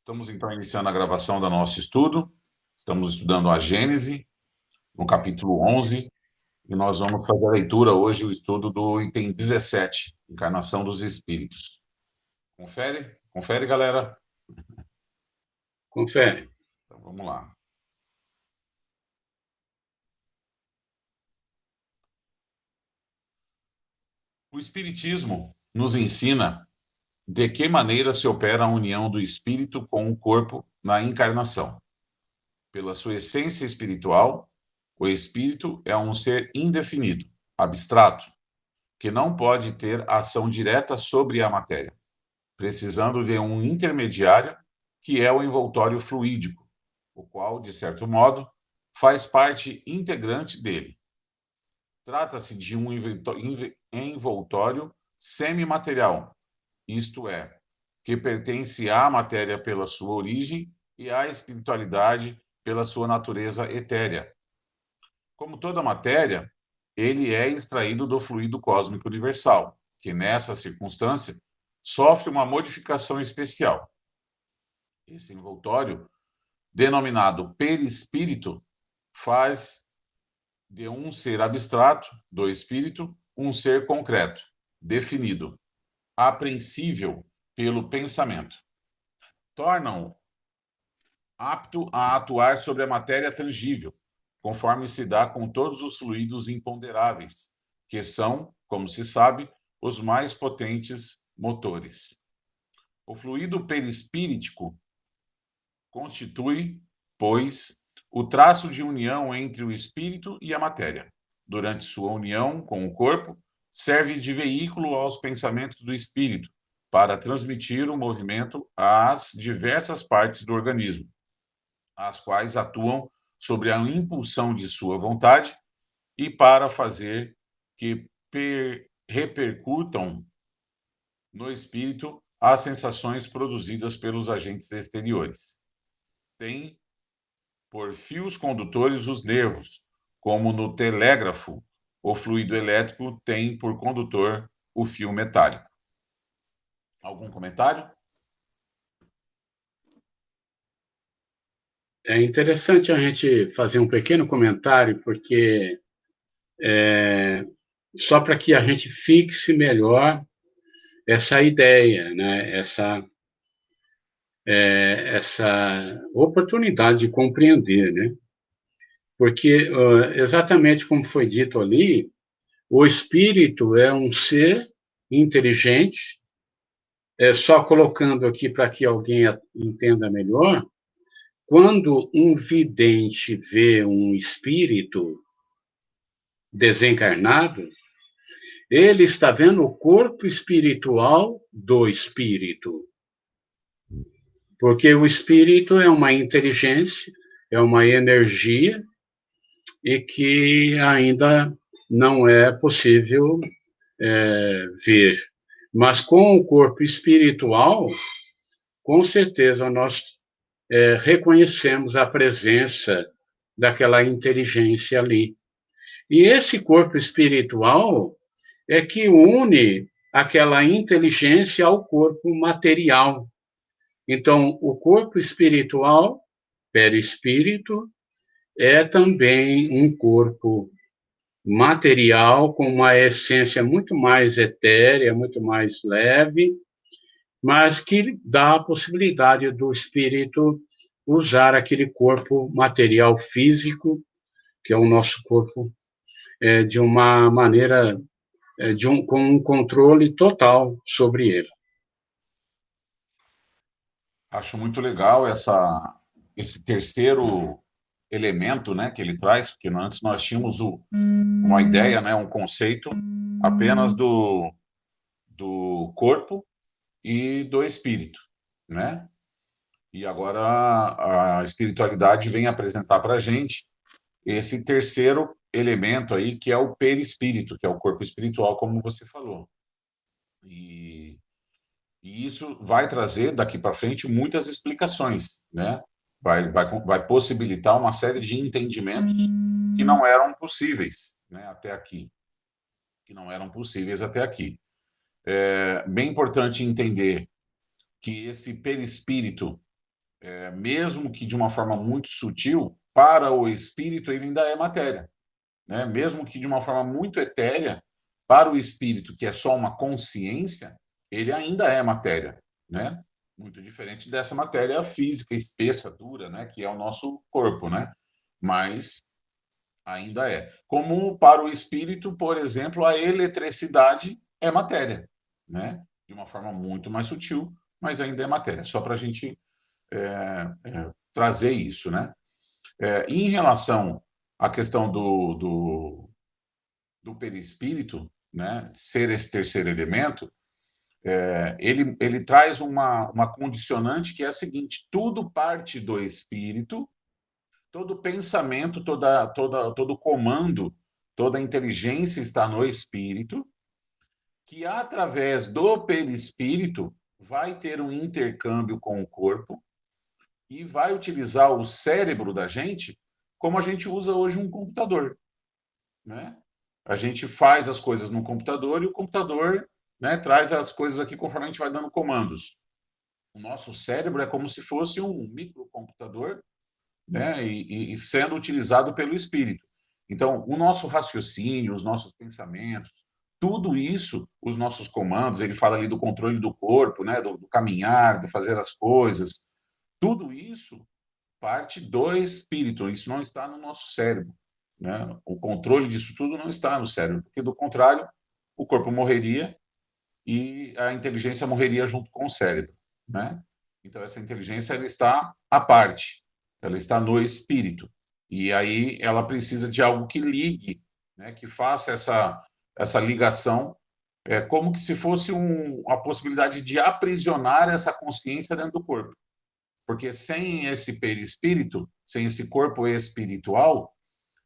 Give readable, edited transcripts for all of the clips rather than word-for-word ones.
Estamos, então, iniciando a gravação do nosso estudo. Estamos estudando a Gênese, no capítulo 11, e nós vamos fazer a leitura hoje, o estudo do item 17, Encarnação dos Espíritos. Confere? Confere, galera? Confere. Então, vamos lá. O Espiritismo nos ensina de que maneira se opera a união do espírito com o corpo na encarnação. Pela sua essência espiritual, o espírito é um ser indefinido, abstrato, que não pode ter ação direta sobre a matéria, precisando de um intermediário, que é o envoltório fluídico, o qual, de certo modo, faz parte integrante dele. Trata-se de um envoltório semimaterial, isto é, que pertence à matéria pela sua origem e à espiritualidade pela sua natureza etérea. Como toda matéria, ele é extraído do fluido cósmico universal, que nessa circunstância sofre uma modificação especial. Esse envoltório, denominado perispírito, faz de um ser abstrato, do espírito, um ser concreto, definido, apreensível pelo pensamento. Tornam-o apto a atuar sobre a matéria tangível, conforme se dá com todos os fluidos imponderáveis, que são, como se sabe, os mais potentes motores. O fluido perispíritico constitui, pois, o traço de união entre o espírito e a matéria. Durante sua união com o corpo, serve de veículo aos pensamentos do espírito, para transmitir o movimento às diversas partes do organismo, as quais atuam sobre a impulsão de sua vontade e para fazer que repercutam no espírito as sensações produzidas pelos agentes exteriores. Tem por fios condutores os nervos, como no telégrafo, o fluido elétrico tem por condutor o fio metálico. Algum comentário? É interessante a gente fazer um pequeno comentário, porque só para que a gente fixe melhor essa ideia, né? Essa oportunidade de compreender, né? Porque, exatamente como foi dito ali, o espírito é um ser inteligente, só colocando aqui para que alguém entenda melhor, quando um vidente vê um espírito desencarnado, ele está vendo o corpo espiritual do espírito. Porque o espírito é uma inteligência, é uma energia, e que ainda não é possível ver. Mas com o corpo espiritual, com certeza nós reconhecemos a presença daquela inteligência ali. E esse corpo espiritual é que une aquela inteligência ao corpo material. Então, o corpo espiritual, perispírito, é também um corpo material com uma essência muito mais etérea, muito mais leve, mas que dá a possibilidade do espírito usar aquele corpo material físico, que é o nosso corpo, de uma maneira, com um controle total sobre ele. Acho muito legal esse terceiro elemento, né, que ele traz, porque antes nós tínhamos uma ideia, né, um conceito apenas do corpo e do espírito, né? E agora a espiritualidade vem apresentar para a gente esse terceiro elemento aí, que é o perispírito, que é o corpo espiritual, como você falou. E isso vai trazer, daqui para frente, muitas explicações, né? Vai possibilitar uma série de entendimentos que não eram possíveis, né, até aqui. Que não eram possíveis até aqui. É bem importante entender que esse perispírito mesmo que de uma forma muito sutil, para o espírito ele ainda é matéria, né? Mesmo que de uma forma muito etérea, para o espírito, que é só uma consciência, ele ainda é matéria, né? Muito diferente dessa matéria física, espessa, dura, né? Que é o nosso corpo, né? Mas ainda é. Como para o espírito, por exemplo, a eletricidade é matéria, né? De uma forma muito mais sutil, mas ainda é matéria. Só para a gente trazer isso, né? Em relação à questão do perispírito, né? Ser esse terceiro elemento, ele traz uma condicionante que é a seguinte: tudo parte do espírito, todo pensamento, todo comando, toda inteligência está no espírito, que através do perispírito vai ter um intercâmbio com o corpo e vai utilizar o cérebro da gente como a gente usa hoje um computador, né? A gente faz as coisas no computador e o computador, né, traz as coisas aqui conforme a gente vai dando comandos. O nosso cérebro é como se fosse um microcomputador, né, e sendo utilizado pelo espírito. Então, o nosso raciocínio, os nossos pensamentos, tudo isso, os nossos comandos, ele fala ali do controle do corpo, né, do caminhar, de fazer as coisas, tudo isso parte do espírito, isso não está no nosso cérebro, né? O controle disso tudo não está no cérebro, porque do contrário, o corpo morreria e a inteligência morreria junto com o cérebro, né? Então essa inteligência ela está à parte, ela está no espírito. E aí ela precisa de algo que ligue, né, que faça essa ligação, como que se fosse a possibilidade de aprisionar essa consciência dentro do corpo. Porque sem esse perispírito, sem esse corpo espiritual,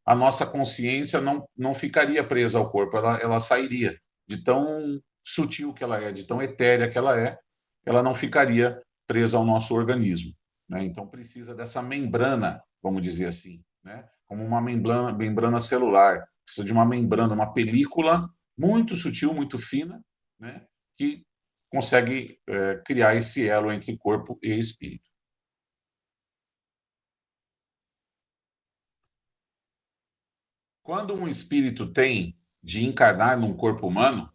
a nossa consciência não ficaria presa ao corpo, ela sairia. De tão sutil que ela é, de tão etérea que ela não ficaria presa ao nosso organismo, né? Então precisa dessa membrana, vamos dizer assim, né? Como uma membrana celular. Precisa de uma membrana, uma película muito sutil, muito fina, né? Que consegue criar esse elo entre corpo e espírito. Quando um espírito tem de encarnar num corpo humano,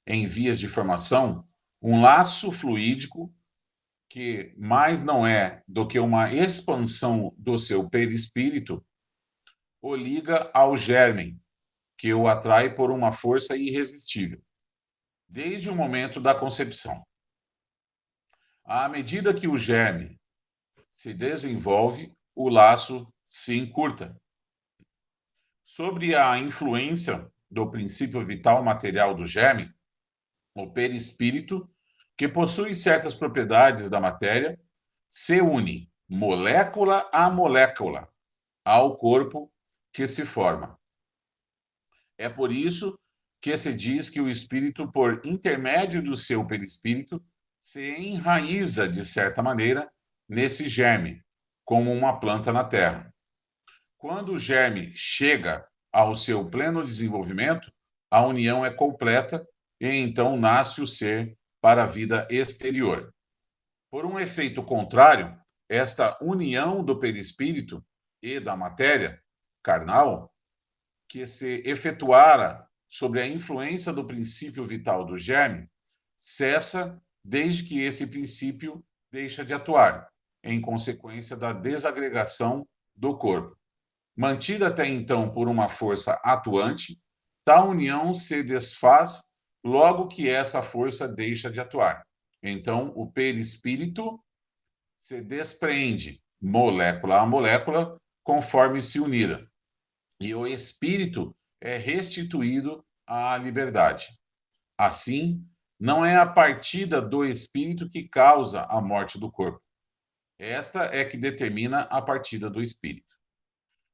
em vias de formação, um laço fluídico que mais não é do que uma expansão do seu perispírito, o liga ao germen, que o atrai por uma força irresistível, desde o momento da concepção. À medida que o germe se desenvolve, o laço se encurta. Sobre a influência do princípio vital material do germe, o perispírito, que possui certas propriedades da matéria, se une molécula a molécula ao corpo que se forma. É por isso que se diz que o espírito, por intermédio do seu perispírito, se enraiza, de certa maneira, nesse germe, como uma planta na terra. Quando o germe chega ao seu pleno desenvolvimento, a união é completa e então nasce o ser para a vida exterior. Por um efeito contrário, esta união do perispírito e da matéria carnal, que se efetuara sobre a influência do princípio vital do germe, cessa desde que esse princípio deixa de atuar, em consequência da desagregação do corpo. Mantida até então por uma força atuante, tal união se desfaz logo que essa força deixa de atuar. Então, o perispírito se despreende, molécula a molécula, conforme se unira. E o espírito é restituído à liberdade. Assim, não é a partida do espírito que causa a morte do corpo. Esta é que determina a partida do espírito.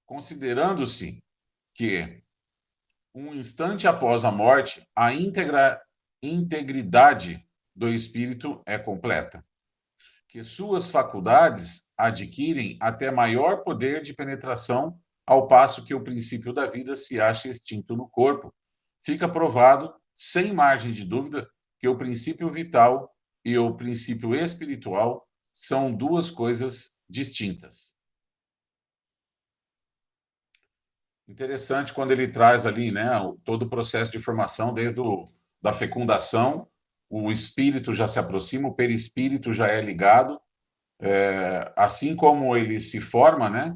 Considerando-se que, um instante após a morte, a integridade do espírito é completa, que suas faculdades adquirem até maior poder de penetração, ao passo que o princípio da vida se acha extinto no corpo, fica provado, sem margem de dúvida, que o princípio vital e o princípio espiritual são duas coisas distintas. Interessante quando ele traz ali, né, todo o processo de formação, desde da fecundação, o espírito já se aproxima, o perispírito já é ligado, assim como ele se forma, né,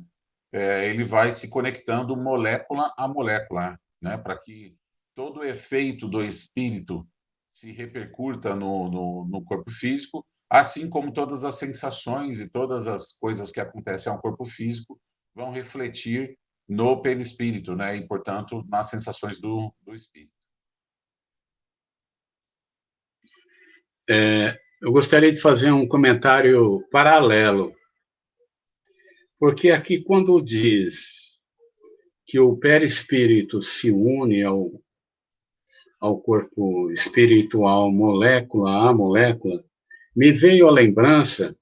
ele vai se conectando molécula a molécula, né, para que todo o efeito do espírito se repercuta no corpo físico, assim como todas as sensações e todas as coisas que acontecem ao corpo físico vão refletir no perispírito, né, e, portanto, nas sensações do espírito. Eu gostaria de fazer um comentário paralelo, porque aqui quando diz que o perispírito se une ao corpo espiritual, molécula a molécula, me veio a lembrança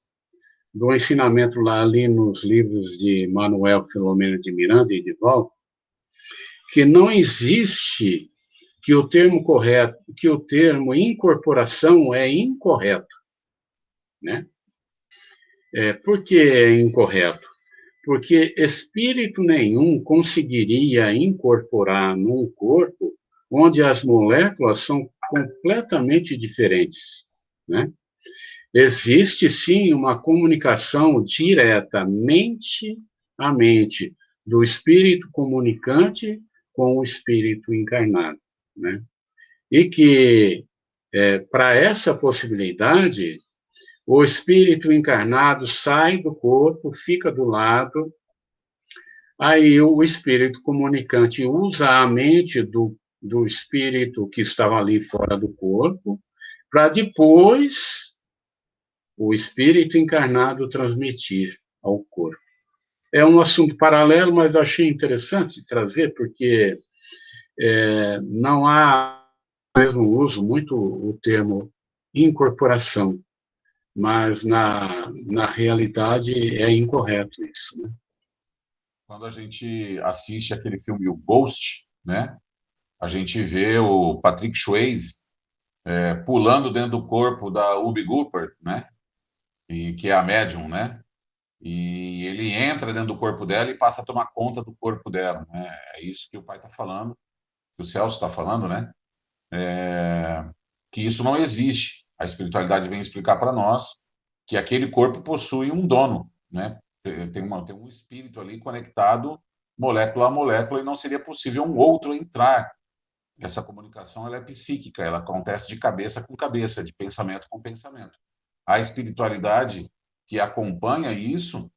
do ensinamento lá ali nos livros de Manuel Filomeno de Miranda e de Volta, que não existe que o termo correto, que o termo incorporação é incorreto, né? Por que é incorreto? Porque espírito nenhum conseguiria incorporar num corpo onde as moléculas são completamente diferentes, né? Existe sim uma comunicação diretamente à mente do espírito comunicante com o espírito encarnado, né? E que para essa possibilidade o espírito encarnado sai do corpo, fica do lado, aí o espírito comunicante usa a mente do espírito que estava ali fora do corpo, para depois o espírito encarnado transmitir ao corpo. É um assunto paralelo, mas achei interessante trazer, porque não há mesmo uso muito o termo incorporação, mas na realidade é incorreto isso, né? Quando a gente assiste aquele filme O Ghost, né, a gente vê o Patrick Swayze pulando dentro do corpo da Whoopi Goldberg, né, e que é a médium, né, e ele entra dentro do corpo dela e passa a tomar conta do corpo dela, né? É isso que o pai está falando, que o Celso está falando, né? Que isso não existe. A espiritualidade vem explicar para nós que aquele corpo possui um dono, né? Tem um espírito ali conectado molécula a molécula e não seria possível um outro entrar. Essa comunicação ela é psíquica, ela acontece de cabeça com cabeça, de pensamento com pensamento. A espiritualidade que acompanha isso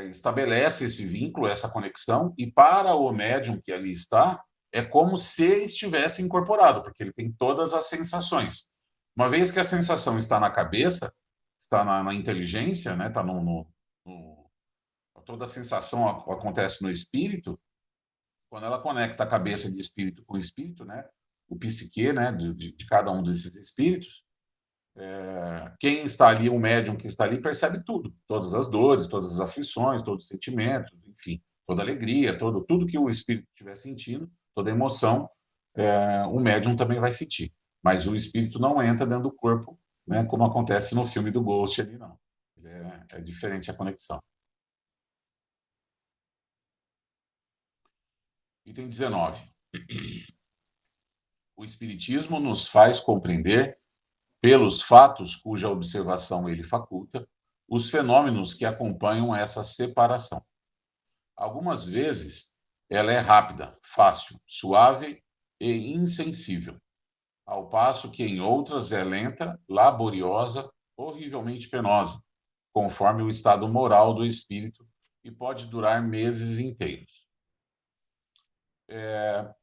estabelece esse vínculo, essa conexão, e para o médium que ali está, é como se estivesse incorporado, porque ele tem todas as sensações. Uma vez que a sensação está na cabeça, está na inteligência, né, está toda a sensação acontece no espírito, quando ela conecta a cabeça de espírito com espírito, né, o psique, né, de cada um desses espíritos, quem está ali, o médium que está ali, percebe tudo, todas as dores, todas as aflições, todos os sentimentos, enfim, toda alegria, tudo que o espírito estiver sentindo, toda emoção, o médium também vai sentir. Mas o espírito não entra dentro do corpo, né, como acontece no filme do Ghost ali, não. É diferente a conexão. Item 19. O Espiritismo nos faz compreender, pelos fatos cuja observação ele faculta, os fenômenos que acompanham essa separação. Algumas vezes, ela é rápida, fácil, suave e insensível, ao passo que em outras é lenta, laboriosa, horrivelmente penosa, conforme o estado moral do espírito, e pode durar meses inteiros.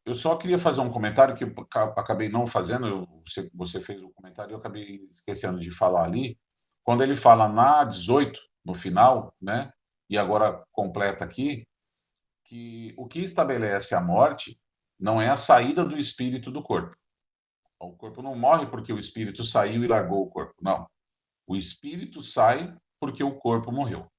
Eu só queria fazer um comentário que eu acabei não fazendo, você fez o comentário e eu acabei esquecendo de falar ali. Quando ele fala na 18, no final, né, e agora completa aqui, que o que estabelece a morte não é a saída do espírito do corpo. O corpo não morre porque o espírito saiu e largou o corpo, não. O espírito sai porque o corpo morreu.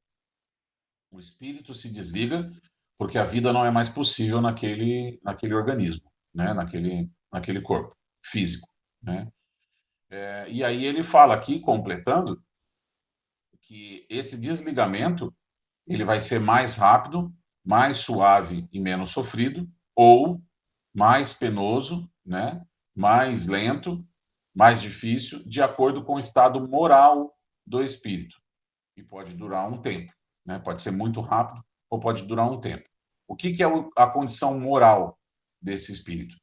O espírito se desliga porque a vida não é mais possível naquele organismo, né? naquele corpo físico. Né? E aí ele fala aqui, completando, que esse desligamento ele vai ser mais rápido, mais suave e menos sofrido, ou mais penoso, né? Mais lento, mais difícil, de acordo com o estado moral do espírito. E pode durar um tempo, né? Pode ser muito rápido ou pode durar um tempo. O que é a condição moral desse espírito?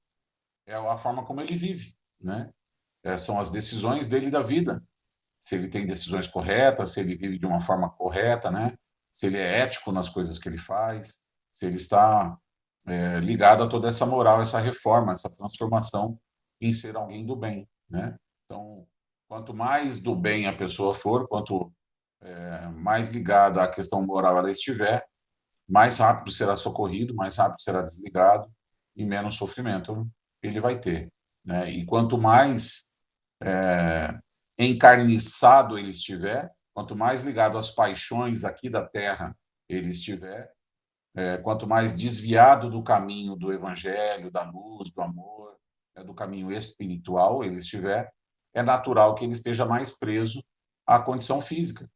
É a forma como ele vive, né? São as decisões dele da vida. Se ele tem decisões corretas, se ele vive de uma forma correta, né? Se ele é ético nas coisas que ele faz, se ele está ligado a toda essa moral, essa reforma, essa transformação em ser alguém do bem, né? Então, quanto mais do bem a pessoa for, quanto mais ligada à questão moral ela estiver, mais rápido será socorrido, mais rápido será desligado e menos sofrimento ele vai ter, né? E quanto mais encarniçado ele estiver, quanto mais ligado às paixões aqui da Terra ele estiver, quanto mais desviado do caminho do evangelho, da luz, do amor, do caminho espiritual ele estiver, é natural que ele esteja mais preso à condição física.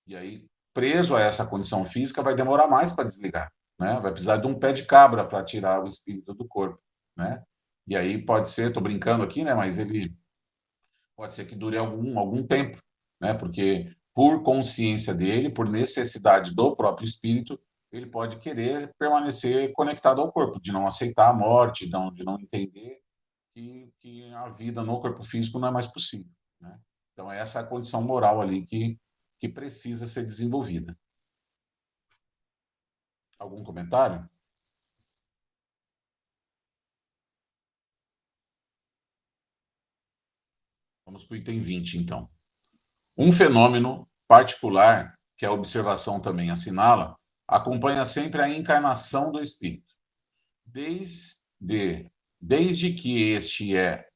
E aí, preso a essa condição física, vai demorar mais para desligar, né? Vai precisar de um pé de cabra para tirar o espírito do corpo, né? E aí pode ser, estou brincando aqui, né? Mas ele pode ser que dure algum tempo, né? Porque por consciência dele, por necessidade do próprio espírito, ele pode querer permanecer conectado ao corpo, de não aceitar a morte, de não entender que a vida no corpo físico não é mais possível, né? Então, essa é a condição moral ali que precisa ser desenvolvida. Algum comentário? Vamos para o item 20, então. Um fenômeno particular, que a observação também assinala, acompanha sempre a encarnação do espírito. Desde que este é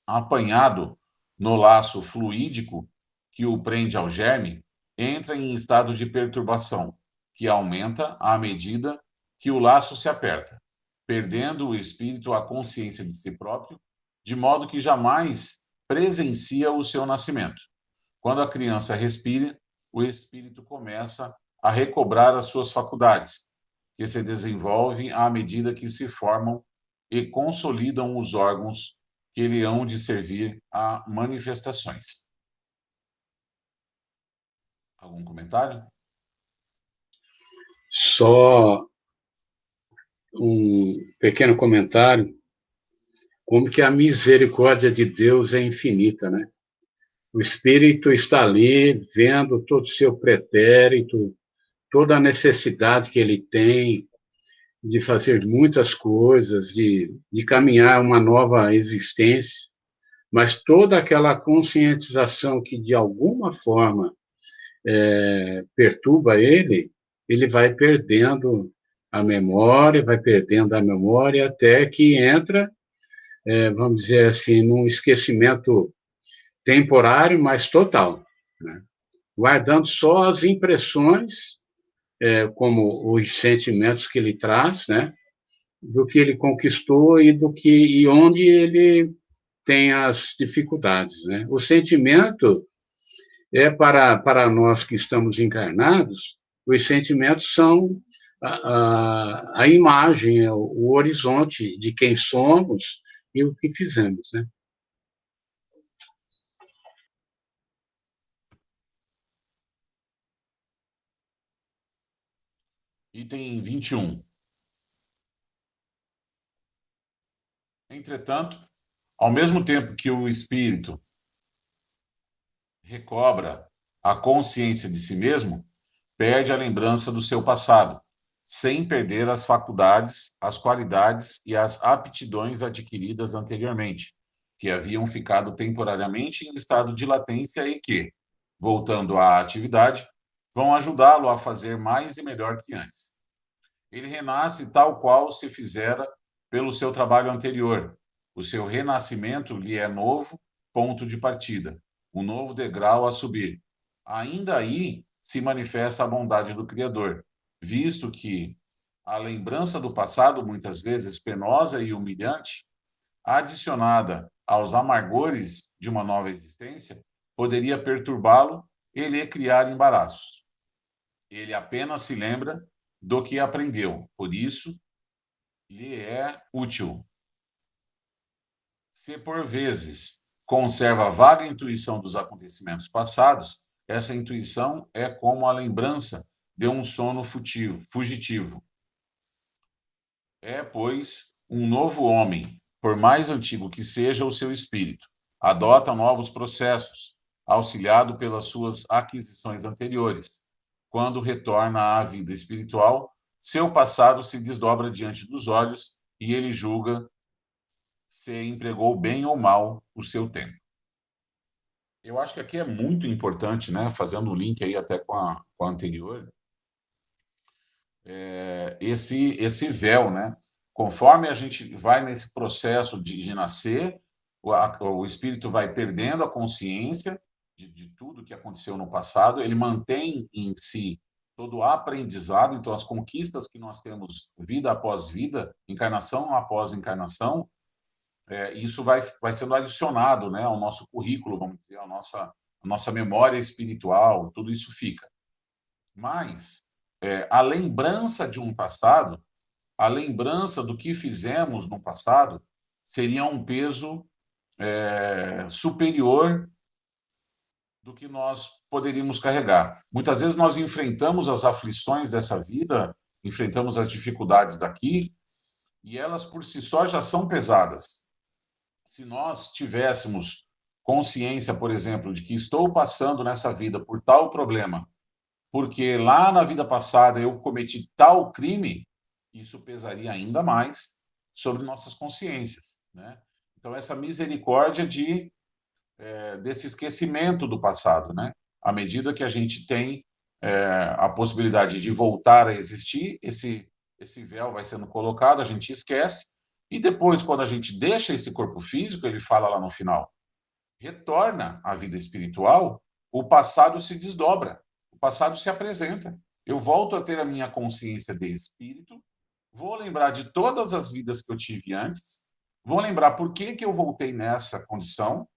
apanhado no laço fluídico que o prende ao germe, entra em estado de perturbação, que aumenta à medida que o laço se aperta, perdendo o espírito a consciência de si próprio, de modo que jamais presencia o seu nascimento. Quando a criança respira, o espírito começa a recobrar as suas faculdades, que se desenvolvem à medida que se formam e consolidam os órgãos que lhe hão de servir a manifestações. Algum comentário? Só um pequeno comentário, como que a misericórdia de Deus é infinita, né? O Espírito está ali vendo todo o seu pretérito, toda a necessidade que ele tem de fazer muitas coisas, de caminhar uma nova existência, mas toda aquela conscientização que de alguma forma perturba ele, ele vai perdendo vai perdendo a memória até que entra, vamos dizer assim, num esquecimento temporário, mas total, né? Guardando só as impressões, como os sentimentos que ele traz, né? Do que ele conquistou e onde ele tem as dificuldades, né? O sentimento para nós que estamos encarnados, os sentimentos são a imagem, o horizonte de quem somos e o que fizemos, né? Item 21. Entretanto, ao mesmo tempo que o espírito recobra a consciência de si mesmo, perde a lembrança do seu passado, sem perder as faculdades, as qualidades e as aptidões adquiridas anteriormente, que haviam ficado temporariamente em estado de latência e que, voltando à atividade, vão ajudá-lo a fazer mais e melhor que antes. Ele renasce tal qual se fizera pelo seu trabalho anterior. O seu renascimento lhe é novo ponto de partida, um novo degrau a subir. Ainda aí se manifesta a bondade do Criador, visto que a lembrança do passado, muitas vezes penosa e humilhante, adicionada aos amargores de uma nova existência, poderia perturbá-lo ele criar embaraços. Ele apenas se lembra do que aprendeu, por isso lhe é útil. Se por vezes conserva a vaga intuição dos acontecimentos passados, essa intuição é como a lembrança de um sono fugitivo. É, pois, um novo homem, por mais antigo que seja o seu espírito, adota novos processos, auxiliado pelas suas aquisições anteriores. Quando retorna à vida espiritual, seu passado se desdobra diante dos olhos e ele julga se empregou bem ou mal o seu tempo. Eu acho que aqui é muito importante, né, fazendo o link aí até com a anterior, esse véu, né? Conforme a gente vai nesse processo de nascer, o espírito vai perdendo a consciência de tudo que aconteceu no passado, ele mantém em si todo o aprendizado, então as conquistas que nós temos vida após vida, encarnação após encarnação, isso vai sendo adicionado, né, ao nosso currículo, vamos dizer, à nossa memória espiritual, tudo isso fica. Mas a lembrança de um passado, a lembrança do que fizemos no passado, seria um peso superior do que nós poderíamos carregar. Muitas vezes nós enfrentamos as aflições dessa vida, enfrentamos as dificuldades daqui, e elas por si só já são pesadas. Se nós tivéssemos consciência, por exemplo, de que estou passando nessa vida por tal problema, porque lá na vida passada eu cometi tal crime, isso pesaria ainda mais sobre nossas consciências, né? Então, essa misericórdia desse esquecimento do passado, né? À medida que a gente tem a possibilidade de voltar a existir, esse véu vai sendo colocado, a gente esquece, e depois, quando a gente deixa esse corpo físico, ele fala lá no final, retorna à vida espiritual, o passado se desdobra, o passado se apresenta. Eu volto a ter a minha consciência de espírito, vou lembrar de todas as vidas que eu tive antes, vou lembrar por que eu voltei nessa condição,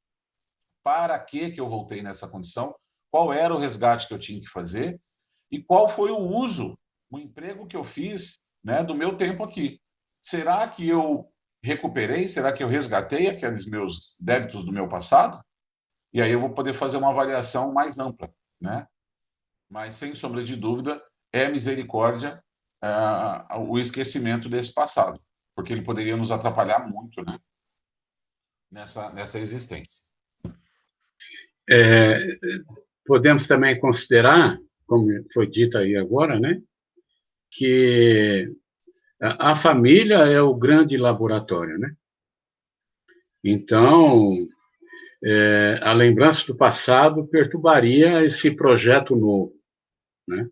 para que eu voltei nessa condição, qual era o resgate que eu tinha que fazer e qual foi o uso, o emprego que eu fiz, né, do meu tempo aqui. Será que eu recuperei? Será que eu resgatei aqueles meus débitos do meu passado? E aí eu vou poder fazer uma avaliação mais ampla, né? Mas, sem sombra de dúvida, é misericórdia o esquecimento desse passado, porque ele poderia nos atrapalhar muito, né, nessa existência. Podemos também considerar, como foi dito aí agora, né, que a família é o grande laboratório, né? Então, a lembrança do passado perturbaria esse projeto novo, né?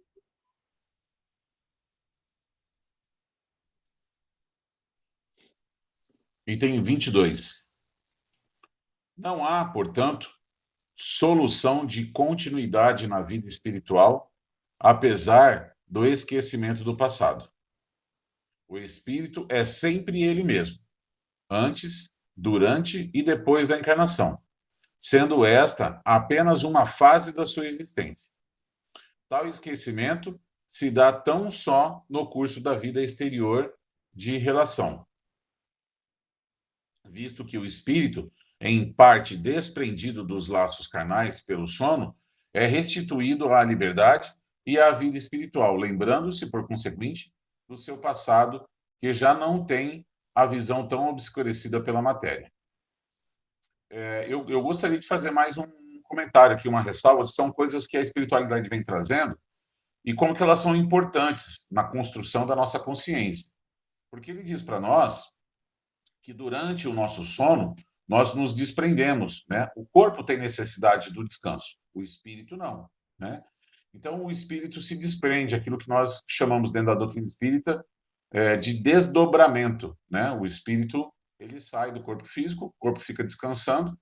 Item 22. Não há, portanto, solução de continuidade na vida espiritual, apesar do esquecimento do passado. O espírito é sempre ele mesmo, antes, durante e depois da encarnação, sendo esta apenas uma fase da sua existência. Tal esquecimento se dá tão só no curso da vida exterior de relação, visto que o espírito, em parte desprendido dos laços carnais pelo sono, é restituído à liberdade e à vida espiritual, lembrando-se, por conseguinte, do seu passado, que já não tem a visão tão obscurecida pela matéria. Eu gostaria de fazer mais um comentário aqui, uma ressalva, são coisas que a espiritualidade vem trazendo e como que elas são importantes na construção da nossa consciência. Porque ele diz para nós que durante o nosso sono, nós nos desprendemos, né? O corpo tem necessidade do descanso, o espírito não, né? Então, o espírito se desprende, aquilo que nós chamamos dentro da doutrina espírita de desdobramento, né? O espírito, ele sai do corpo físico, o corpo fica descansando,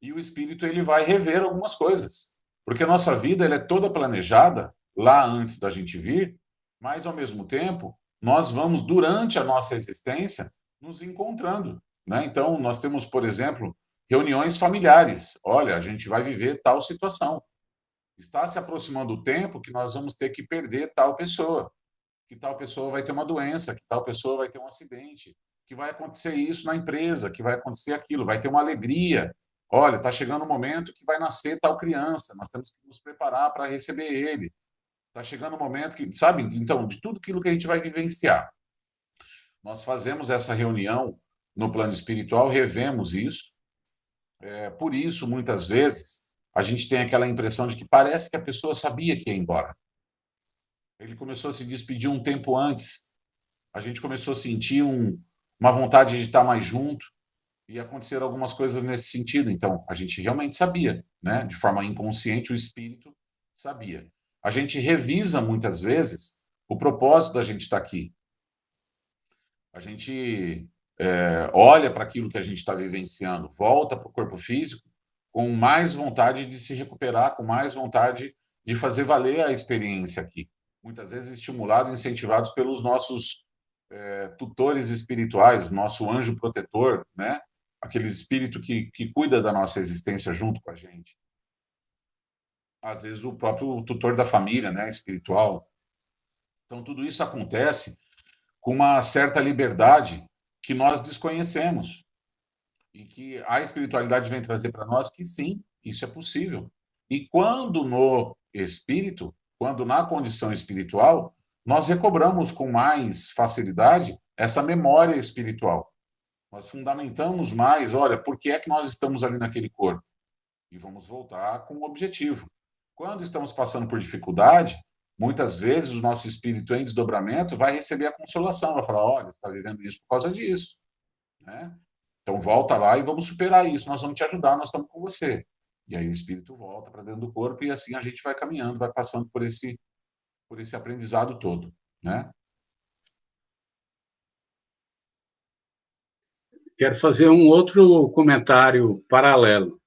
e o espírito, ele vai rever algumas coisas, porque a nossa vida, ela é toda planejada lá antes da gente vir, mas, ao mesmo tempo, nós vamos, durante a nossa existência, nos encontrando, né? Então, nós temos, por exemplo, reuniões familiares. Olha, a gente vai viver tal situação. Está se aproximando o tempo que nós vamos ter que perder tal pessoa, que tal pessoa vai ter uma doença, que tal pessoa vai ter um acidente, que vai acontecer isso na empresa, que vai acontecer aquilo, vai ter uma alegria. Olha, está chegando o momento que vai nascer tal criança, nós temos que nos preparar para receber ele. Está chegando o momento que, sabe, então, de tudo aquilo que a gente vai vivenciar. Nós fazemos essa reunião no plano espiritual, revemos isso. Por isso, muitas vezes, a gente tem aquela impressão de que parece que a pessoa sabia que ia embora. Ele começou a se despedir um tempo antes. A gente começou a sentir uma vontade de estar mais junto e aconteceram algumas coisas nesse sentido. Então, a gente realmente sabia, né? De forma inconsciente, o espírito sabia. A gente revisa muitas vezes o propósito da gente estar aqui. A gente olha para aquilo que a gente está vivenciando, volta para o corpo físico com mais vontade de se recuperar, com mais vontade de fazer valer a experiência aqui. Muitas vezes estimulados, incentivados pelos nossos tutores espirituais, nosso anjo protetor, né? Aquele espírito que cuida da nossa existência junto com a gente. Às vezes o próprio tutor da família, né? Espiritual. Então, tudo isso acontece com uma certa liberdade que nós desconhecemos e que a espiritualidade vem trazer para nós que sim, isso é possível. E quando no espírito, quando na condição espiritual, nós recobramos com mais facilidade essa memória espiritual. Nós fundamentamos mais, olha, por que é que nós estamos ali naquele corpo? E vamos voltar com o objetivo. Quando estamos passando por dificuldade, muitas vezes o nosso espírito em desdobramento vai receber a consolação, vai falar, olha, você está vivendo isso por causa disso, né? Então volta lá e vamos superar isso, nós vamos te ajudar, nós estamos com você. E aí o espírito volta para dentro do corpo e assim a gente vai caminhando, vai passando por esse aprendizado todo, né? Quero fazer um outro comentário paralelo.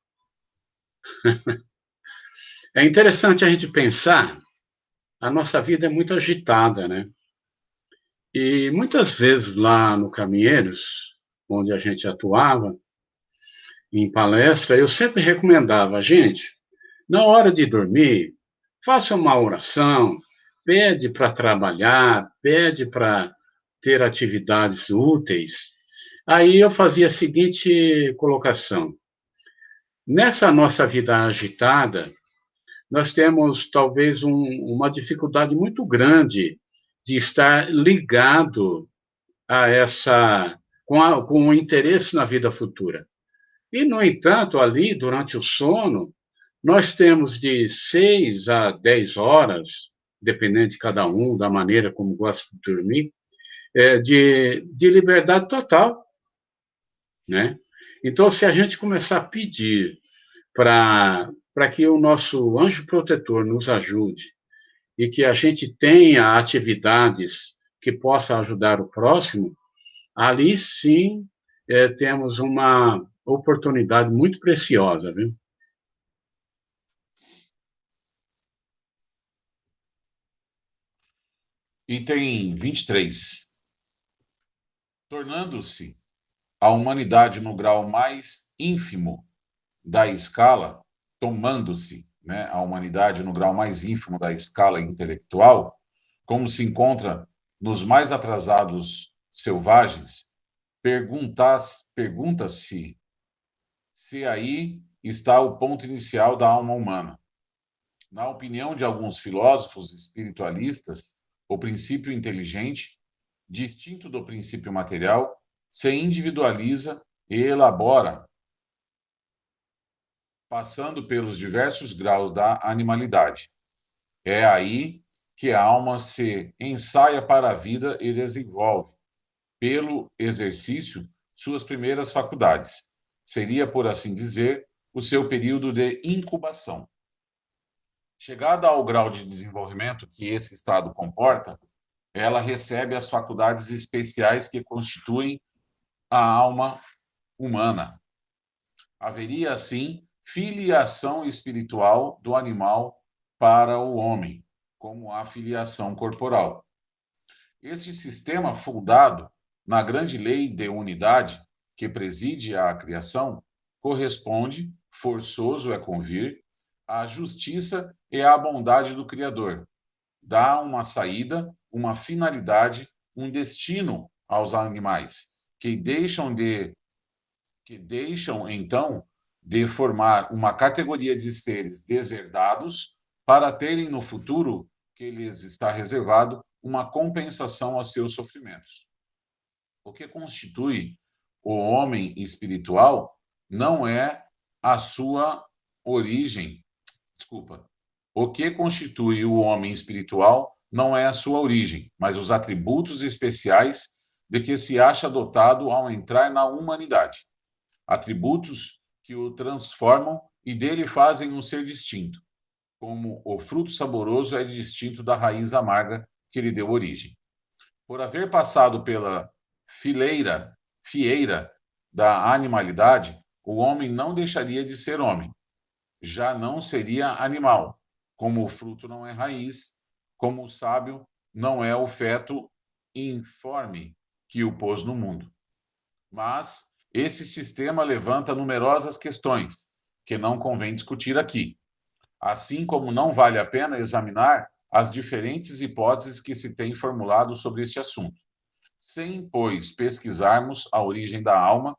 É interessante a gente pensar, a nossa vida é muito agitada, né? E muitas vezes lá no Caminheiros, onde a gente atuava, em palestra, eu sempre recomendava, gente, na hora de dormir, faça uma oração, pede para trabalhar, pede para ter atividades úteis. Aí eu fazia a seguinte colocação: nessa nossa vida agitada, nós temos talvez uma dificuldade muito grande de estar ligado a com o interesse na vida futura. E, no entanto, ali, durante o sono, nós temos de 6 a 10 horas, dependendo de cada um, da maneira como gosta de dormir, de liberdade total, né? Então, se a gente começar a pedir para que o nosso anjo protetor nos ajude e que a gente tenha atividades que possa ajudar o próximo, ali sim temos uma oportunidade muito preciosa, viu? Item 23. Tornando-se a humanidade no grau mais ínfimo da escala, tomando-se, né, a humanidade no grau mais ínfimo da escala intelectual, como se encontra nos mais atrasados selvagens, pergunta-se se aí está o ponto inicial da alma humana. Na opinião de alguns filósofos espiritualistas, o princípio inteligente, distinto do princípio material, se individualiza e elabora, passando pelos diversos graus da animalidade. É aí que a alma se ensaia para a vida e desenvolve, pelo exercício, suas primeiras faculdades. Seria, por assim dizer, o seu período de incubação. Chegada ao grau de desenvolvimento que esse estado comporta, ela recebe as faculdades especiais que constituem a alma humana. Haveria, assim, filiação espiritual do animal para o homem, como a filiação corporal. Este sistema, fundado na grande lei de unidade que preside a criação, corresponde, forçoso é convir, à justiça é a bondade do Criador. Dá uma saída, uma finalidade, um destino aos animais, que deixam então de formar uma categoria de seres deserdados para terem no futuro que lhes está reservado uma compensação aos seus sofrimentos. O que constitui o homem espiritual não é a sua origem. Desculpa. O que constitui o homem espiritual não é a sua origem, mas os atributos especiais de que se acha dotado ao entrar na humanidade. Atributos que o transformam e dele fazem um ser distinto, como o fruto saboroso é distinto da raiz amarga que lhe deu origem. Por haver passado pela fieira da animalidade, o homem não deixaria de ser homem. Já não seria animal, como o fruto não é raiz, como o sábio não é o feto informe que o pôs no mundo. Mas esse sistema levanta numerosas questões que não convém discutir aqui, assim como não vale a pena examinar as diferentes hipóteses que se têm formulado sobre este assunto. Sem, pois, pesquisarmos a origem da alma,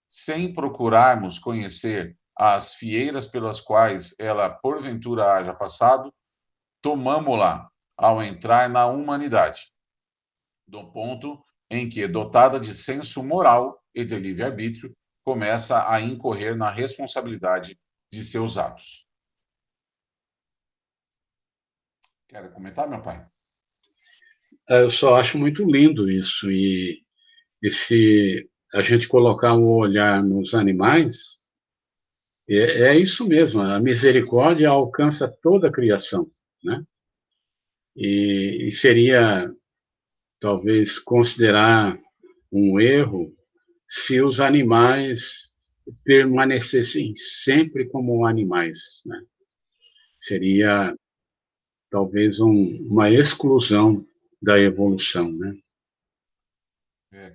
sem procurarmos conhecer as fieiras pelas quais ela porventura haja passado, tomamo-la ao entrar na humanidade, do ponto em que, dotada de senso moral e de livre-arbítrio, começa a incorrer na responsabilidade de seus atos. Quer comentar, meu pai? Eu só acho muito lindo isso. E se a gente colocar o olhar nos animais, é isso mesmo, a misericórdia alcança toda a criação, né? E seria, talvez, considerar um erro se os animais permanecessem sempre como animais, né? Seria, talvez, uma exclusão da evolução, né?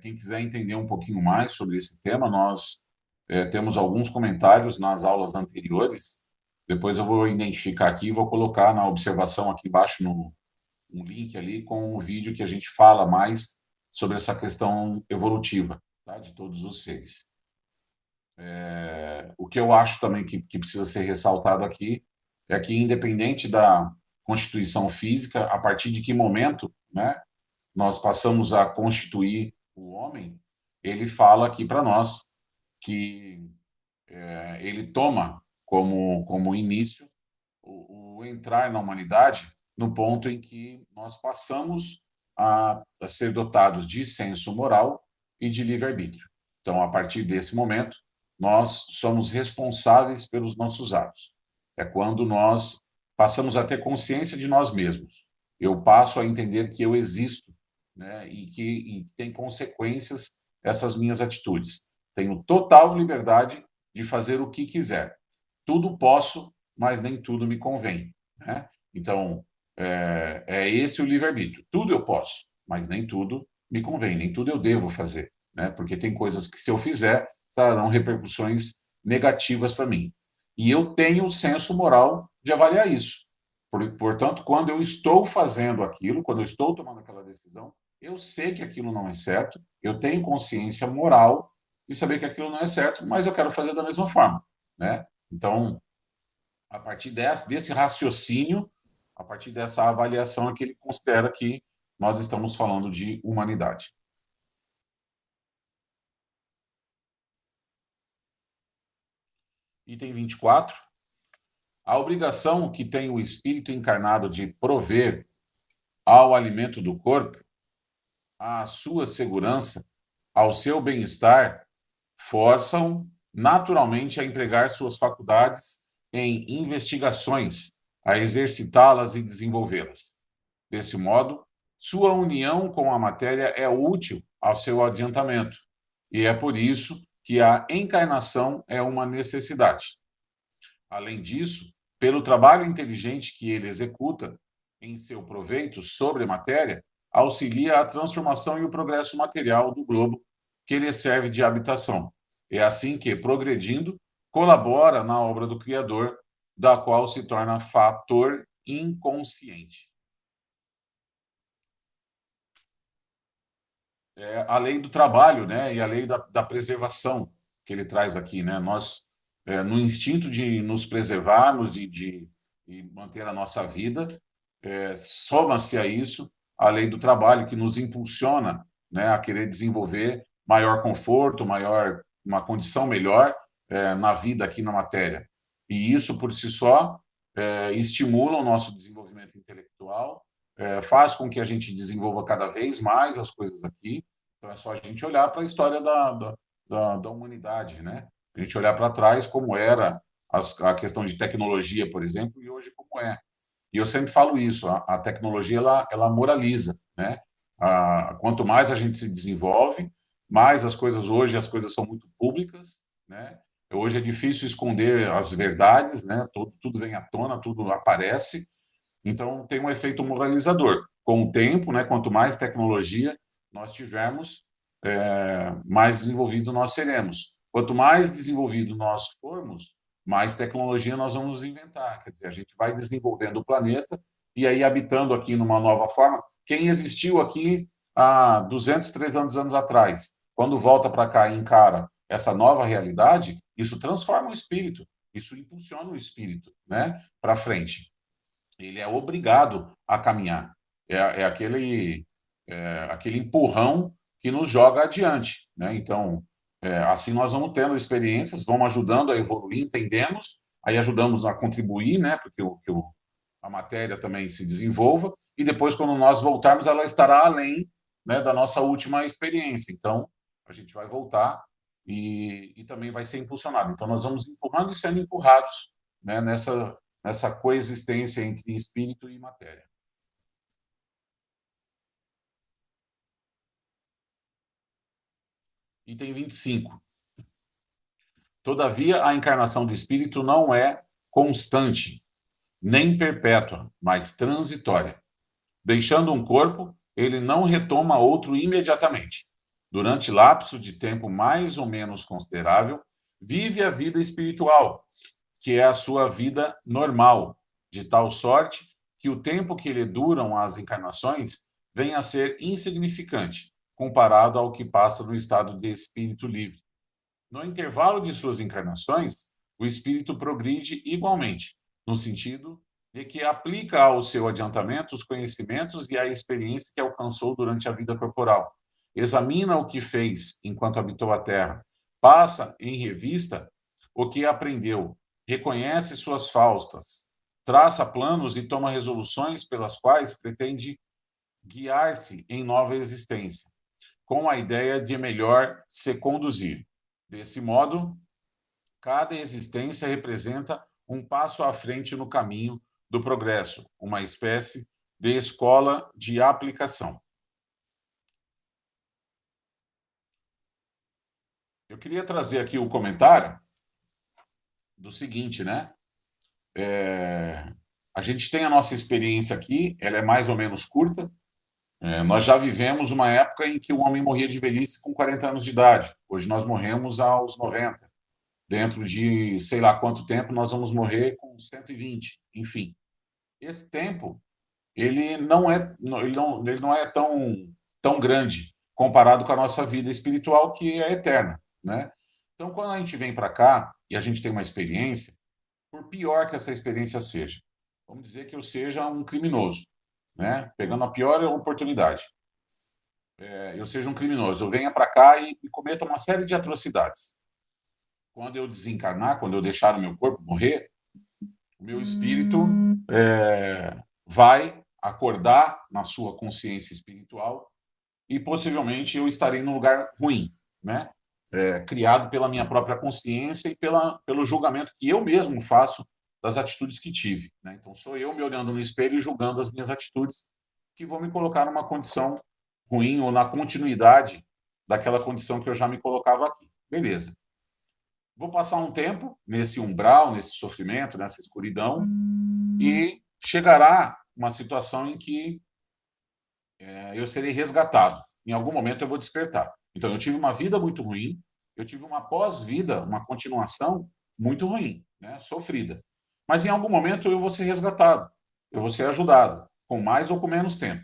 Quem quiser entender um pouquinho mais sobre esse tema, nós temos alguns comentários nas aulas anteriores. Depois eu vou identificar aqui e vou colocar na observação aqui embaixo um link ali com o vídeo que a gente fala mais sobre essa questão evolutiva, tá, de todos os seres. O que eu acho também que precisa ser ressaltado aqui é que, independente da constituição física, a partir de que momento, né, nós passamos a constituir o homem, ele fala aqui para nós que ele toma como início o entrar na humanidade no ponto em que nós passamos a ser dotados de senso moral e de livre-arbítrio. Então, a partir desse momento, nós somos responsáveis pelos nossos atos. É quando nós passamos a ter consciência de nós mesmos. Eu passo a entender que eu existo, né, e tem consequências essas minhas atitudes. Tenho total liberdade de fazer o que quiser. Tudo posso, mas nem tudo me convém, né? Então, é esse o livre-arbítrio. Tudo eu posso, mas nem tudo me convém, nem tudo eu devo fazer, né? Porque tem coisas que, se eu fizer, trarão repercussões negativas para mim. E eu tenho o senso moral de avaliar isso. Portanto, quando eu estou fazendo aquilo, quando eu estou tomando aquela decisão, eu sei que aquilo não é certo, eu tenho consciência moral de saber que aquilo não é certo, mas eu quero fazer da mesma forma, né? Então, a partir desse raciocínio, a partir dessa avaliação, é que ele considera que nós estamos falando de humanidade. Item 24. A obrigação que tem o espírito encarnado de prover ao alimento do corpo, à sua segurança, ao seu bem-estar, forçam naturalmente a empregar suas faculdades em investigações, a exercitá-las e desenvolvê-las. Desse modo, sua união com a matéria é útil ao seu adiantamento, e é por isso que a encarnação é uma necessidade. Além disso, pelo trabalho inteligente que ele executa em seu proveito sobre a matéria, auxilia a transformação e o progresso material do globo que lhe serve de habitação. É assim que, progredindo, colabora na obra do Criador da qual se torna fator inconsciente. A lei do trabalho, né, e a lei da preservação que ele traz aqui, né? Nós, no instinto de nos preservarmos e de manter a nossa vida, soma-se a isso a lei do trabalho que nos impulsiona, né, a querer desenvolver maior conforto, uma condição melhor na vida aqui na matéria. E isso por si só estimula o nosso desenvolvimento intelectual, faz com que a gente desenvolva cada vez mais as coisas aqui. Então é só a gente olhar para a história da humanidade, né? A gente olhar para trás como era a questão de tecnologia, por exemplo, e hoje como é. E eu sempre falo isso, a tecnologia ela moraliza, né? Quanto mais a gente se desenvolve, mais as coisas são muito públicas, né? Hoje é difícil esconder as verdades, né? Tudo vem à tona, tudo aparece. Então tem um efeito moralizador. Com o tempo, né? Quanto mais tecnologia nós tivermos, mais desenvolvido nós seremos. Quanto mais desenvolvido nós formos, mais tecnologia nós vamos inventar. Quer dizer, a gente vai desenvolvendo o planeta e aí habitando aqui numa nova forma. Quem existiu aqui há 200, 300 anos atrás, quando volta para cá e encara essa nova realidade, isso transforma o espírito, isso impulsiona o espírito, né, para frente. Ele é obrigado a caminhar. Aquele empurrão que nos joga adiante, né? Então, assim nós vamos tendo experiências, vamos ajudando a evoluir, entendemos, aí ajudamos a contribuir, né? Porque a matéria também se desenvolva, e depois, quando nós voltarmos, ela estará além, né, da nossa última experiência. Então, a gente vai voltar e também vai ser impulsionado. Então, nós vamos empurrando e sendo empurrados, né, nessa coexistência entre espírito e matéria. Item 25. Todavia, a encarnação do espírito não é constante, nem perpétua, mas transitória. Deixando um corpo, ele não retoma outro imediatamente. Durante lapso de tempo mais ou menos considerável, vive a vida espiritual, que é a sua vida normal, de tal sorte que o tempo que lhe duram as encarnações vem a ser insignificante, comparado ao que passa no estado de espírito livre. No intervalo de suas encarnações, o espírito progride igualmente, no sentido de que aplica ao seu adiantamento os conhecimentos e a experiência que alcançou durante a vida corporal. Examina o que fez enquanto habitou a Terra, passa em revista o que aprendeu, reconhece suas faltas, traça planos e toma resoluções pelas quais pretende guiar-se em nova existência, com a ideia de melhor se conduzir. Desse modo, cada existência representa um passo à frente no caminho do progresso, uma espécie de escola de aplicação. Eu queria trazer aqui o comentário do seguinte, né? A gente tem a nossa experiência aqui, ela é mais ou menos curta. Nós já vivemos uma época em que o homem morria de velhice com 40 anos de idade. Hoje nós morremos aos 90. Dentro de sei lá quanto tempo nós vamos morrer com 120. Enfim, esse tempo ele não é tão grande comparado com a nossa vida espiritual, que é eterna, né? Então, quando a gente vem para cá e a gente tem uma experiência, por pior que essa experiência seja, vamos dizer que eu seja um criminoso, né? Pegando a pior oportunidade, eu seja um criminoso, eu venha para cá e cometa uma série de atrocidades. Quando eu desencarnar, quando eu deixar o meu corpo morrer, o meu espírito vai acordar na sua consciência espiritual e possivelmente eu estarei num lugar ruim, né? Criado pela minha própria consciência e pelo julgamento que eu mesmo faço das atitudes que tive, né? Então, sou eu me olhando no espelho e julgando as minhas atitudes que vão me colocar numa condição ruim ou na continuidade daquela condição que eu já me colocava aqui. Beleza. Vou passar um tempo nesse umbral, nesse sofrimento, nessa escuridão, e chegará uma situação em que eu serei resgatado. Em algum momento eu vou despertar. Então, eu tive uma vida muito ruim, eu tive uma pós-vida, uma continuação muito ruim, né? Sofrida. Mas em algum momento eu vou ser resgatado, eu vou ser ajudado, com mais ou com menos tempo.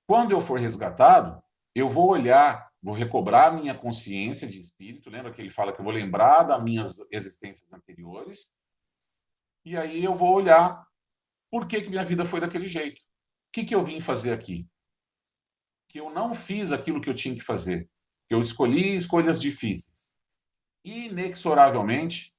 Quando eu for resgatado, eu vou olhar, vou recobrar a minha consciência de espírito. Lembra que ele fala que eu vou lembrar das minhas existências anteriores? E aí eu vou olhar por que minha vida foi daquele jeito. O que eu vim fazer aqui? Que eu não fiz aquilo que eu tinha que fazer. Que eu escolhi escolhas difíceis. Inexoravelmente,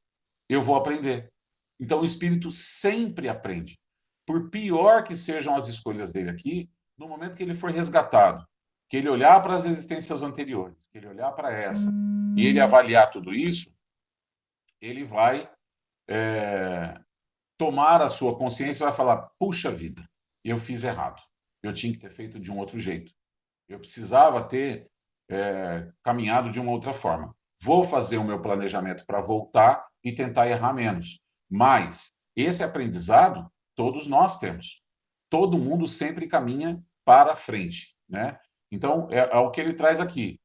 eu vou aprender. Então, o espírito sempre aprende. Por pior que sejam as escolhas dele aqui, no momento que ele for resgatado, que ele olhar para as existências anteriores, que ele olhar para essa, e ele avaliar tudo isso, ele vai tomar a sua consciência e vai falar: puxa vida, eu fiz errado. Eu tinha que ter feito de um outro jeito. Eu precisava ter caminhado de uma outra forma. Vou fazer o meu planejamento para voltar e tentar errar menos. Mas esse aprendizado todos nós temos. Todo mundo sempre caminha para frente, né? Então, é o que ele traz aqui.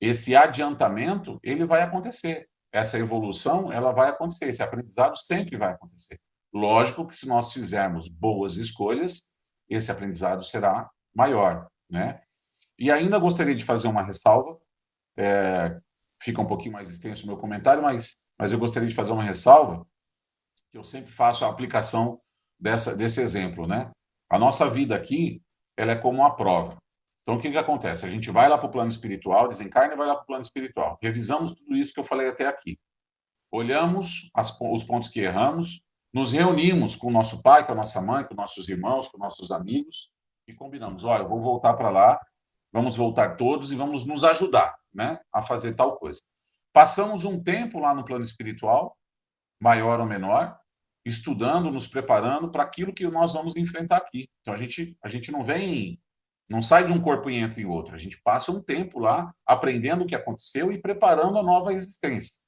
Esse adiantamento, ele vai acontecer. Essa evolução, ela vai acontecer. Esse aprendizado sempre vai acontecer. Lógico que se nós fizermos boas escolhas, esse aprendizado será maior, né? E ainda gostaria de fazer uma ressalva, fica um pouquinho mais extenso o meu comentário, mas eu gostaria de fazer uma ressalva, que eu sempre faço a aplicação desse exemplo, né? A nossa vida aqui, ela é como uma prova. Então, o que acontece? A gente vai lá para o plano espiritual, desencarna e vai lá para o plano espiritual. Revisamos tudo isso que eu falei até aqui. Olhamos os pontos que erramos, nos reunimos com o nosso pai, com a nossa mãe, com nossos irmãos, com nossos amigos, e combinamos: olha, eu vou voltar para lá, vamos voltar todos e vamos nos ajudar, né, a fazer tal coisa. Passamos um tempo lá no plano espiritual, maior ou menor, estudando, nos preparando para aquilo que nós vamos enfrentar aqui. Então, a gente não sai de um corpo e entra em outro. A gente passa um tempo lá aprendendo o que aconteceu e preparando a nova existência,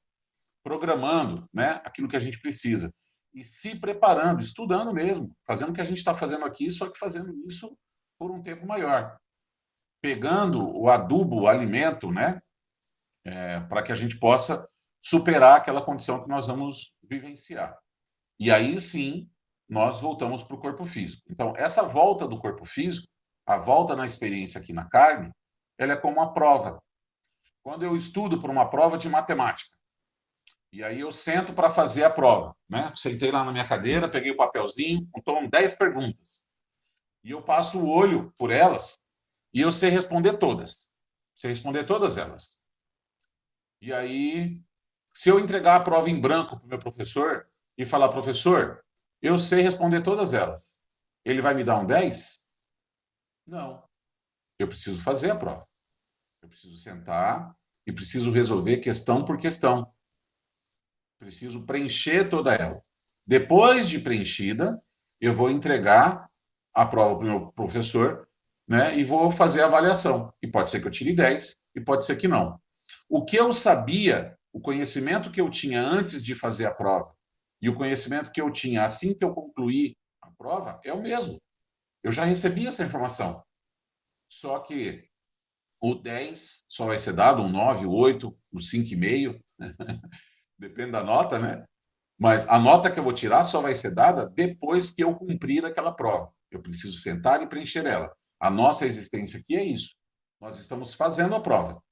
programando, né, aquilo que a gente precisa e se preparando, estudando mesmo, fazendo o que a gente está fazendo aqui, só que fazendo isso por um tempo maior, pegando o adubo, o alimento, né, para que a gente possa superar aquela condição que nós vamos vivenciar. E aí sim, nós voltamos para o corpo físico. Então, essa volta do corpo físico, a volta na experiência aqui na carne, ela é como uma prova. Quando eu estudo para uma prova de matemática, e aí eu sento para fazer a prova, né? Sentei lá na minha cadeira, peguei o papelzinho, estão 10 perguntas. E eu passo o olho por elas e eu sei responder todas. Sei responder todas elas. E aí, se eu entregar a prova em branco para o meu professor e falar: professor, eu sei responder todas elas, ele vai me dar um 10? Não. Eu preciso fazer a prova. Eu preciso sentar e preciso resolver questão por questão. Preciso preencher toda ela. Depois de preenchida, eu vou entregar a prova para o meu professor, né, e vou fazer a avaliação. E pode ser que eu tire 10, e pode ser que não. O que eu sabia, o conhecimento que eu tinha antes de fazer a prova, e o conhecimento que eu tinha assim que eu concluí a prova, é o mesmo. Eu já recebi essa informação. Só que o 10 só vai ser dado, um 9, o 8, o 5,5, depende da nota, né? Mas a nota que eu vou tirar só vai ser dada depois que eu cumprir aquela prova. Eu preciso sentar e preencher ela. A nossa existência aqui é isso. Nós estamos fazendo a prova,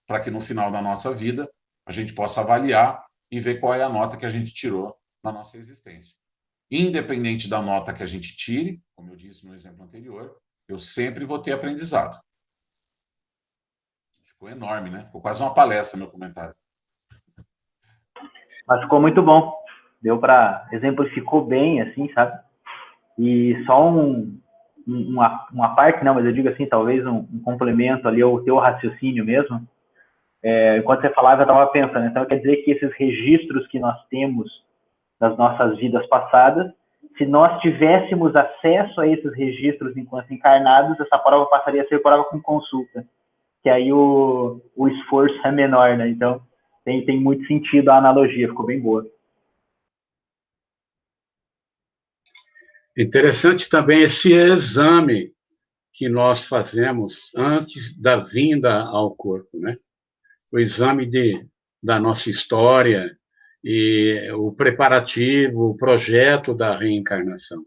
para que no final da nossa vida a gente possa avaliar e ver qual é a nota que a gente tirou na nossa existência. Independente da nota que a gente tire, como eu disse no exemplo anterior, eu sempre vou ter aprendizado. Ficou enorme, né? Ficou quase uma palestra meu comentário. Mas ficou muito bom. Deu para exemplificou bem, assim, sabe? E só uma parte, não, mas eu digo assim, talvez um complemento ali ao teu raciocínio mesmo. Enquanto você falava, eu estava pensando. Então, quer dizer que esses registros que nós temos das nossas vidas passadas, se nós tivéssemos acesso a esses registros enquanto encarnados, essa prova passaria a ser prova com consulta. Que aí o esforço é menor, né? Então, tem muito sentido a analogia, ficou bem boa. Interessante também esse exame que nós fazemos antes da vinda ao corpo, né? O exame da nossa história, e o preparativo, o projeto da reencarnação.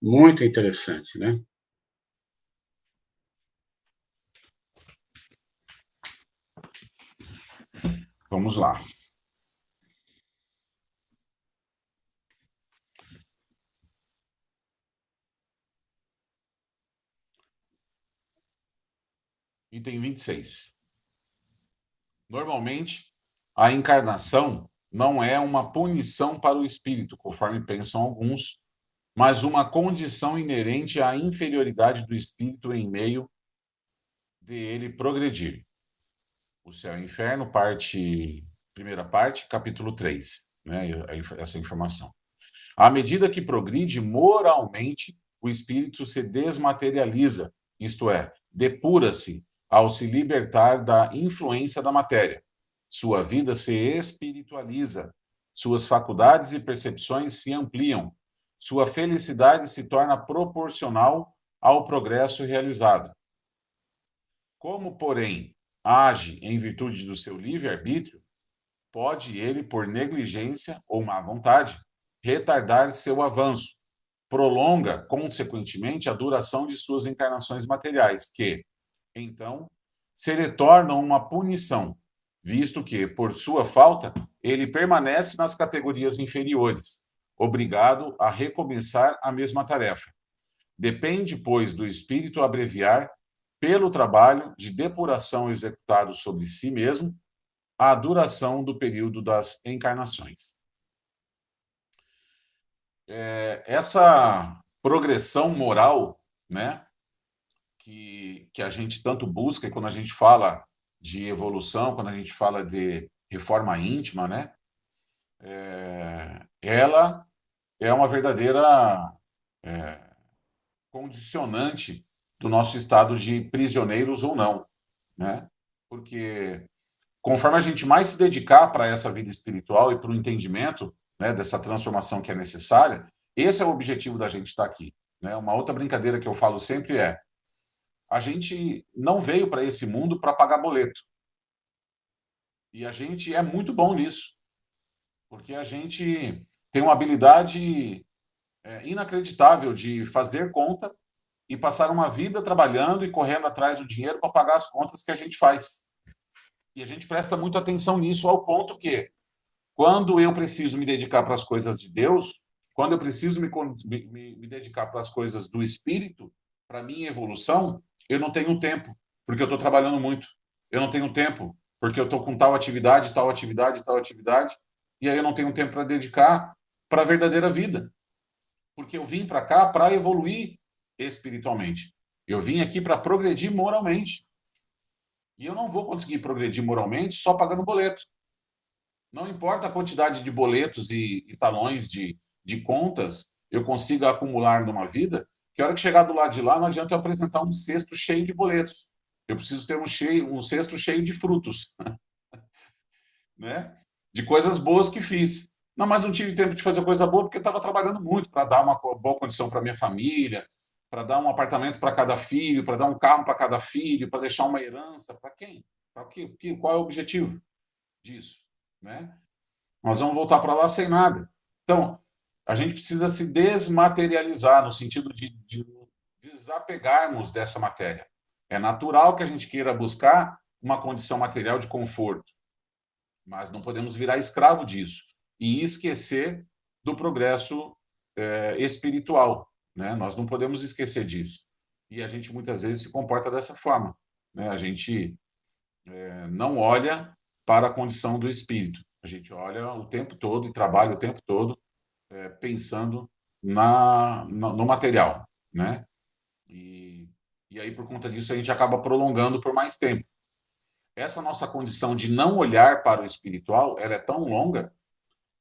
Muito interessante, né? Vamos lá. Item 26. Normalmente, a encarnação não é uma punição para o espírito, conforme pensam alguns, mas uma condição inerente à inferioridade do espírito em meio de ele progredir. O Céu e o Inferno, primeira parte, capítulo 3, né, essa informação. À medida que progride moralmente, o espírito se desmaterializa, isto é, depura-se ao se libertar da influência da matéria. Sua vida se espiritualiza, suas faculdades e percepções se ampliam, sua felicidade se torna proporcional ao progresso realizado. Como, porém, age em virtude do seu livre-arbítrio, pode ele, por negligência ou má vontade, retardar seu avanço, prolonga, consequentemente, a duração de suas encarnações materiais, que, então, se lhe tornam uma punição, visto que, por sua falta, ele permanece nas categorias inferiores, obrigado a recomeçar a mesma tarefa. Depende, pois, do espírito abreviar, pelo trabalho de depuração executado sobre si mesmo, a duração do período das encarnações. Essa progressão moral, né, que a gente tanto busca, e quando a gente fala de evolução, quando a gente fala de reforma íntima, né, ela é uma verdadeira condicionante do nosso estado de prisioneiros ou não, né? Porque conforme a gente mais se dedicar para essa vida espiritual e para o entendimento, né, dessa transformação que é necessária, esse é o objetivo da gente estar aqui, né? Uma outra brincadeira que eu falo sempre é: a gente não veio para esse mundo para pagar boleto. E a gente é muito bom nisso, porque a gente tem uma habilidade inacreditável de fazer conta e passar uma vida trabalhando e correndo atrás do dinheiro para pagar as contas que a gente faz. E a gente presta muito atenção nisso, ao ponto que, quando eu preciso me dedicar para as coisas de Deus, quando eu preciso me dedicar para as coisas do Espírito, para a minha evolução, eu não tenho tempo, porque eu estou trabalhando muito. Eu não tenho tempo, porque eu estou com tal atividade, tal atividade, tal atividade, e aí eu não tenho tempo para dedicar para a verdadeira vida. Porque eu vim para cá para evoluir espiritualmente. Eu vim aqui para progredir moralmente. E eu não vou conseguir progredir moralmente só pagando boleto. Não importa a quantidade de boletos e talões de contas eu consiga acumular numa vida, que a hora que chegar do lado de lá, não adianta eu apresentar um cesto cheio de boletos. Eu preciso ter um cesto cheio de frutos, né? De coisas boas que fiz. Não, mas não tive tempo de fazer coisa boa porque eu estava trabalhando muito para dar uma boa condição para minha família, para dar um apartamento para cada filho, para dar um carro para cada filho, para deixar uma herança. Para quem? Para quê? Qual é o objetivo disso? Né? Nós vamos voltar para lá sem nada. Então, a gente precisa se desmaterializar, no sentido de desapegarmos dessa matéria. É natural que a gente queira buscar uma condição material de conforto, mas não podemos virar escravo disso e esquecer do progresso espiritual, né? Nós não podemos esquecer disso. E a gente muitas vezes se comporta dessa forma, né? A gente não olha para a condição do espírito. A gente olha o tempo todo e trabalha o tempo todo pensando no material, né? E aí, por conta disso, a gente acaba prolongando por mais tempo. Essa nossa condição de não olhar para o espiritual, ela é tão longa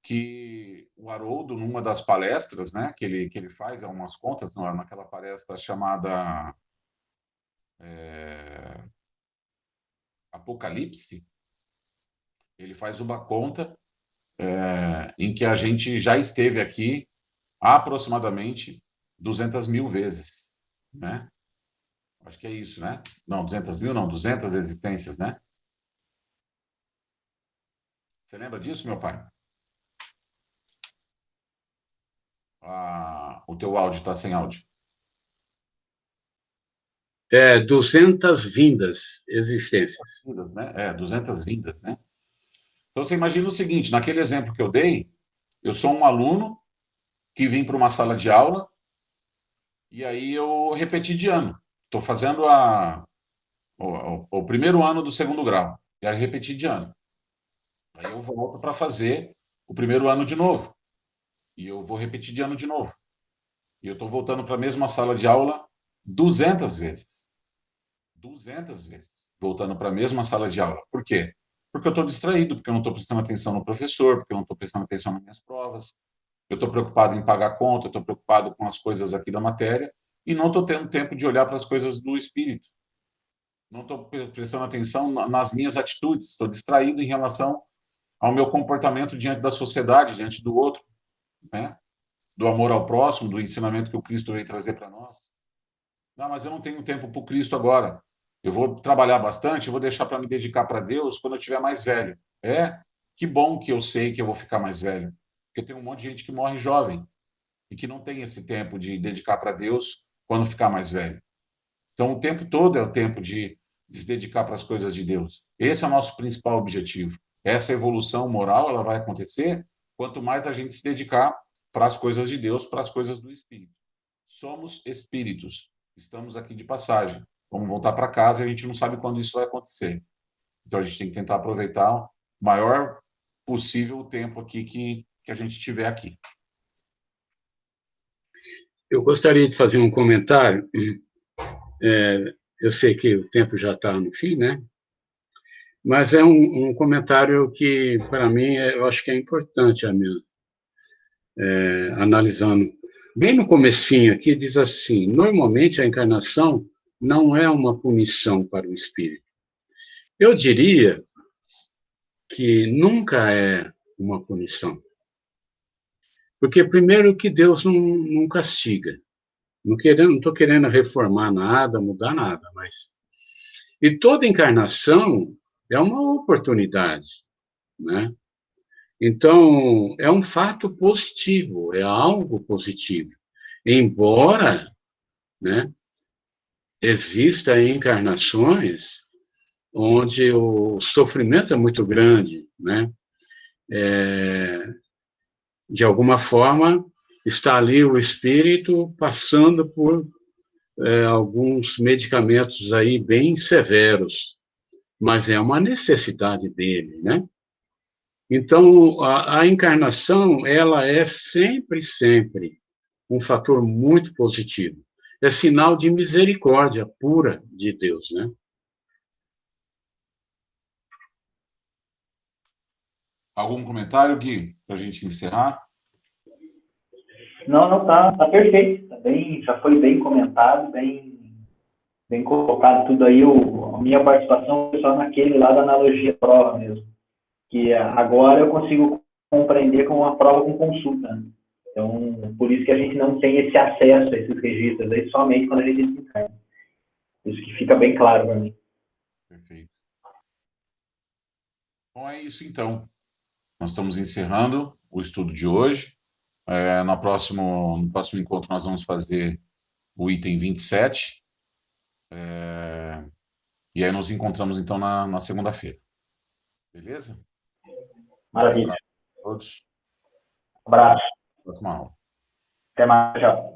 que o Haroldo, numa das palestras, né, que ele faz, umas contas, naquela palestra chamada Apocalipse, ele faz uma conta em que a gente já esteve aqui aproximadamente 200 mil vezes, né? Acho que é isso, né? Não, 200 mil não, 200 existências, né? Você lembra disso, meu pai? O teu áudio está sem áudio. 200 vindas, existências. 200 vindas, né? Então, você imagina o seguinte, naquele exemplo que eu dei, eu sou um aluno que vim para uma sala de aula e aí eu repeti de ano. Estou fazendo o primeiro ano do segundo grau, e aí repeti de ano. Aí eu volto para fazer o primeiro ano de novo, e eu vou repetir de ano de novo. E eu estou voltando para a mesma sala de aula 200 vezes. 200 vezes, voltando para a mesma sala de aula. Por quê? Porque eu estou distraído, porque eu não estou prestando atenção no professor, porque eu não estou prestando atenção nas minhas provas, eu estou preocupado em pagar a conta, eu estou preocupado com as coisas aqui da matéria, e não estou tendo tempo de olhar para as coisas do espírito. Não estou prestando atenção nas minhas atitudes, estou distraído em relação ao meu comportamento diante da sociedade, diante do outro, né? Do amor ao próximo, do ensinamento que o Cristo veio trazer para nós. Não, mas eu não tenho tempo para o Cristo agora. Eu vou trabalhar bastante, eu vou deixar para me dedicar para Deus quando eu estiver mais velho. Que bom que eu sei que eu vou ficar mais velho. Porque tem um monte de gente que morre jovem e que não tem esse tempo de dedicar para Deus quando ficar mais velho. Então, o tempo todo é o tempo de se dedicar para as coisas de Deus. Esse é o nosso principal objetivo. Essa evolução moral ela vai acontecer quanto mais a gente se dedicar para as coisas de Deus, para as coisas do Espírito. Somos espíritos. Estamos aqui de passagem. Vamos voltar para casa e a gente não sabe quando isso vai acontecer. Então, a gente tem que tentar aproveitar o maior possível o tempo aqui que a gente tiver aqui. Eu gostaria de fazer um comentário. Eu sei que o tempo já está no fim, né? Mas é um comentário que, para mim, eu acho que é importante, analisando. Bem no comecinho aqui, diz assim, normalmente a encarnação não é uma punição para o espírito. Eu diria que nunca é uma punição. Porque, primeiro, que Deus não castiga. Não estou querendo reformar nada, mudar nada, mas... E toda encarnação é uma oportunidade, né? Então, é um fato positivo, é algo positivo. Embora, né, exista encarnações onde o sofrimento é muito grande, né? De alguma forma, está ali o espírito passando por alguns medicamentos aí bem severos, mas é uma necessidade dele, né? Então, a encarnação, ela é sempre, sempre um fator muito positivo. É sinal de misericórdia pura de Deus, né? Algum comentário, Gui, para a gente encerrar? Não, tá perfeito. Já foi bem comentado, bem colocado tudo aí. A minha participação foi só naquele lá da analogia prova mesmo. Que agora eu consigo compreender como uma prova com consulta. Né? Então, por isso que a gente não tem esse acesso a esses registros, aí somente quando a gente desencarna. Isso que fica bem claro para mim. Perfeito. Bom, é isso então. Nós estamos encerrando o estudo de hoje. No próximo encontro nós vamos fazer o item 27. E aí nos encontramos então na segunda-feira. Beleza? Maravilha. Todos. Abraço. Próxima aula. Até mais. Tchau.